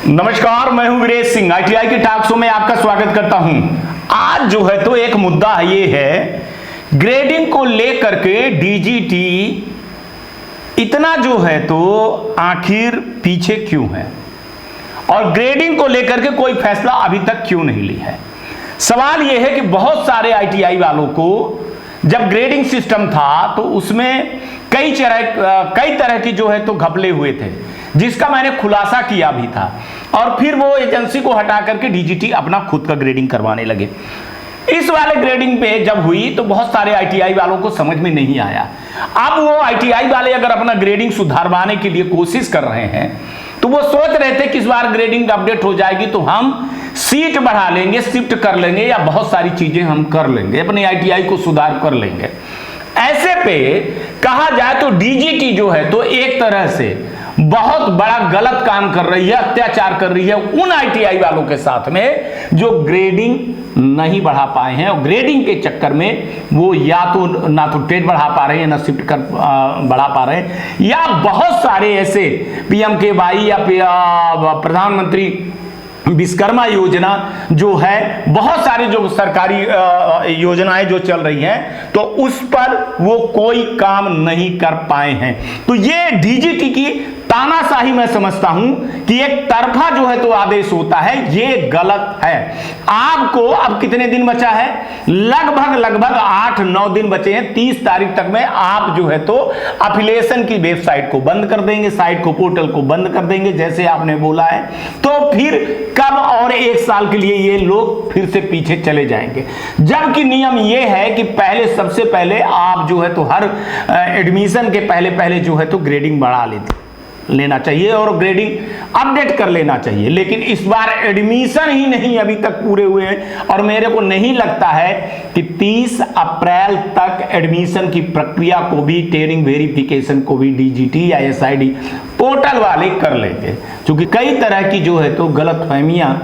नमस्कार, मैं हूं वीरेश सिंह। आईटीआई के टॉक शो में आपका स्वागत करता हूं। आज जो है तो एक मुद्दा ये है, ग्रेडिंग को लेकर के डीजीटी इतना जो है तो आखिर पीछे क्यों है और ग्रेडिंग को लेकर के कोई फैसला अभी तक क्यों नहीं लिया है। सवाल यह है कि बहुत सारे आईटीआई वालों को जब ग्रेडिंग सिस्टम था तो उसमें कई तरह की जो है तो घपले हुए थे, जिसका मैंने खुलासा किया भी था, और फिर वो एजेंसी को हटा करके डीजीटी अपना खुद का ग्रेडिंग करवाने लगे। इस वाले ग्रेडिंग पे जब हुई तो बहुत सारे आईटीआई वालों को समझ में नहीं आया। अब वो आईटीआई वाले अगर अपना ग्रेडिंग सुधारवाने के लिए कोशिश कर रहे हैं तो वो सोच रहे थे कि इस बार ग्रेडिंग अपडेट हो जाएगी तो हम सीट बढ़ा लेंगे, शिफ्ट कर लेंगे या बहुत सारी चीजें हम कर लेंगे, अपने आईटीआई को सुधार कर लेंगे। ऐसे पे कहा जाए तो डीजीटी जो है तो एक तरह से बहुत बड़ा गलत काम कर रही है, अत्याचार कर रही है उन आईटीआई वालों के साथ में जो ग्रेडिंग नहीं बढ़ा पाए हैं, और ग्रेडिंग के चक्कर में वो या तो ना तो टेट बढ़ा पा रहे हैं, ना शिफ्ट कर बढ़ा पा रहे हैं, या बहुत सारे ऐसे पीएमकेवाई या प्रधानमंत्री विश्वकर्मा योजना जो है, बहुत सारी जो सरकारी योजनाएं जो चल रही हैं तो उस पर वो कोई काम नहीं कर पाए हैं। तो ये डीजीटी की तानाशाही मैं समझता हूं कि एक तरफा जो है तो आदेश होता है, ये गलत है। आपको अब कितने दिन बचा है? लगभग 8-9 दिन बचे हैं। 30 तारीख तक में आप जो है तो एफिलिएशन की वेबसाइट को बंद कर देंगे, साइट को, पोर्टल को बंद कर देंगे जैसे आपने बोला है। तो फिर कब और 1 साल के लिए ये लोग फिर से पीछे चले जाएंगे, जबकि नियम ये है कि सबसे पहले आप जो है तो हर एडमिशन के पहले जो है तो ग्रेडिंग बढ़ा लेना चाहिए और ग्रेडिंग अपडेट कर लेना चाहिए। लेकिन इस बार एडमिशन ही नहीं अभी तक पूरे हुए हैं, और मेरे को नहीं लगता है कि 30 अप्रैल तक एडमिशन की प्रक्रिया को भी, ट्रेनिंग वेरिफिकेशन को भी डीजीटी या एसआईडी पोर्टल वाले कर लेंगे, क्योंकि कई तरह की जो है तो गलतफहमियां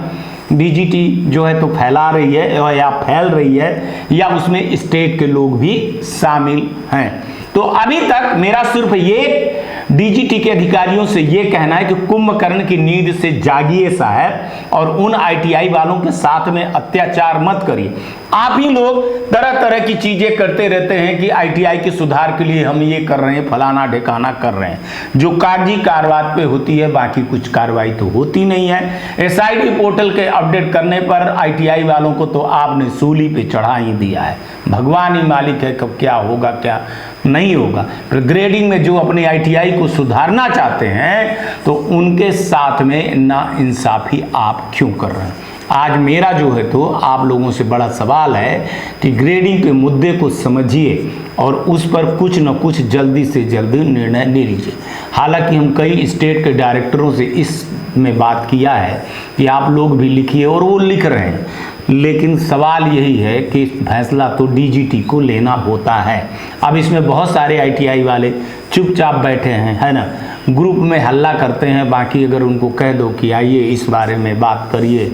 डीजीटी जो है तो फैला रही है या फैल रही है, या उसमें स्टेट के लोग भी शामिल हैं। तो अभी तक मेरा सिर्फ ये डीजीटी के अधिकारियों से ये कहना है कि कुंभकर्ण की नींद से जागिए साहब, और उन आईटीआई वालों के साथ में अत्याचार मत करिए। आप ही लोग तरह तरह की चीजें करते रहते हैं कि आईटीआई के सुधार के लिए हम ये कर रहे हैं, फलाना ढिकाना कर रहे हैं, जो कागजी कार्रवाई पे होती है, बाकी कुछ कार्रवाई तो होती नहीं है। एसआईडी पोर्टल के अपडेट करने पर आईटीआई वालों को तो आपने सूली पे चढ़ा ही दिया है। भगवान ही मालिक है कब क्या होगा क्या नहीं होगा। फिर ग्रेडिंग में जो अपने आईटीआई को सुधारना चाहते हैं तो उनके साथ में ना इंसाफी आप क्यों कर रहे हैं। आज मेरा जो है तो आप लोगों से बड़ा सवाल है कि ग्रेडिंग के मुद्दे को समझिए और उस पर कुछ न कुछ जल्दी से जल्दी निर्णय ले लीजिए। हालांकि हम कई स्टेट के डायरेक्टरों से इसमें बात किया है कि आप लोग भी लिखिए, और वो लिख रहे हैं, लेकिन सवाल यही है कि फैसला तो डीजीटी को लेना होता है। अब इसमें बहुत सारे आईटीआई वाले चुपचाप बैठे हैं, है ना, ग्रुप में हल्ला करते हैं, बाकी अगर उनको कह दो कि आइए इस बारे में बात करिए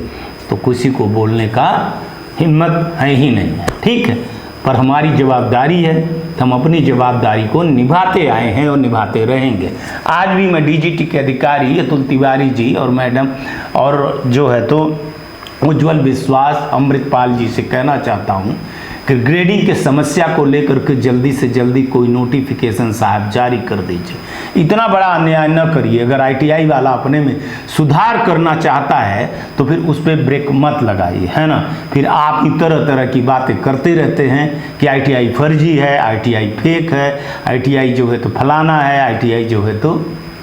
तो किसी को बोलने का हिम्मत है ही नहीं है। ठीक है, पर हमारी जवाबदारी है, हम अपनी जवाबदारी को निभाते आए हैं और निभाते रहेंगे। आज भी मैं डीजीटी के अधिकारी अतुल तिवारी जी और मैडम और जो है तो उज्जवल विश्वास अमृतपाल जी से कहना चाहता हूं कि ग्रेडिंग के समस्या को लेकर के जल्दी से जल्दी कोई नोटिफिकेशन साहब जारी कर दीजिए। इतना बड़ा अन्याय न करिए। अगर आईटीआई वाला अपने में सुधार करना चाहता है तो फिर उस पर ब्रेक मत लगाइए, है ना। फिर आप ही तरह तरह की बातें करते रहते हैं कि आईटीआई फर्जी है, आईटीआई फेक है, आईटीआई जो है तो फलाना है, आईटीआई जो है तो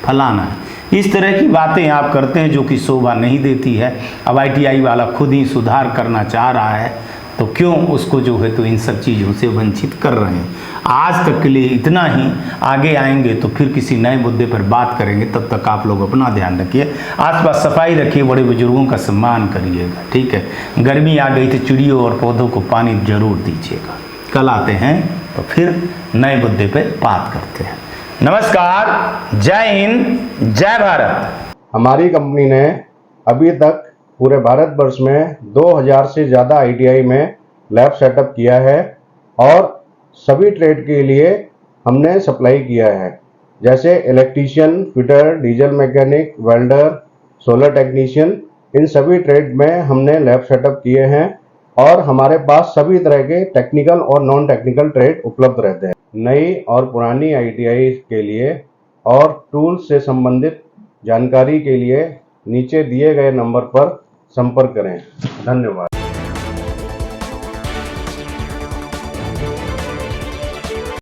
फलाना है। इस तरह की बातें आप करते हैं जो कि शोभा नहीं देती है। अब आईटीआई वाला खुद ही सुधार करना चाह रहा है तो क्यों उसको जो है तो इन सब चीज़ों से वंचित कर रहे हैं। आज तक के लिए इतना ही, आगे आएंगे तो फिर किसी नए मुद्दे पर बात करेंगे। तब तक आप लोग अपना ध्यान रखिए, आसपास सफाई रखिए, बड़े बुजुर्गों का सम्मान करिएगा। ठीक है, गर्मी आ गई तो चिड़ियों और पौधों को पानी जरूर दीजिएगा। कल आते हैं तो फिर नए मुद्दे पर बात करते हैं। नमस्कार, जय हिंद, जय भारत। हमारी कंपनी ने अभी तक पूरे भारतवर्ष में 2000 से ज़्यादा आईटीआई में लैब सेटअप किया है, और सभी ट्रेड के लिए हमने सप्लाई किया है, जैसे electrician, fitter, diesel mechanic, welder, solar technician, इन सभी ट्रेड में हमने लैब सेटअप किए हैं और हमारे पास सभी तरह के टेक्निकल और नॉन टेक्निकल ट्रेड उपलब्ध रहते हैं। नई और पुरानी ITI के लिए और टूल्स से संबंधित जानकारी के लिए नीचे दिए गए नंबर पर संपर्क करें। धन्यवाद।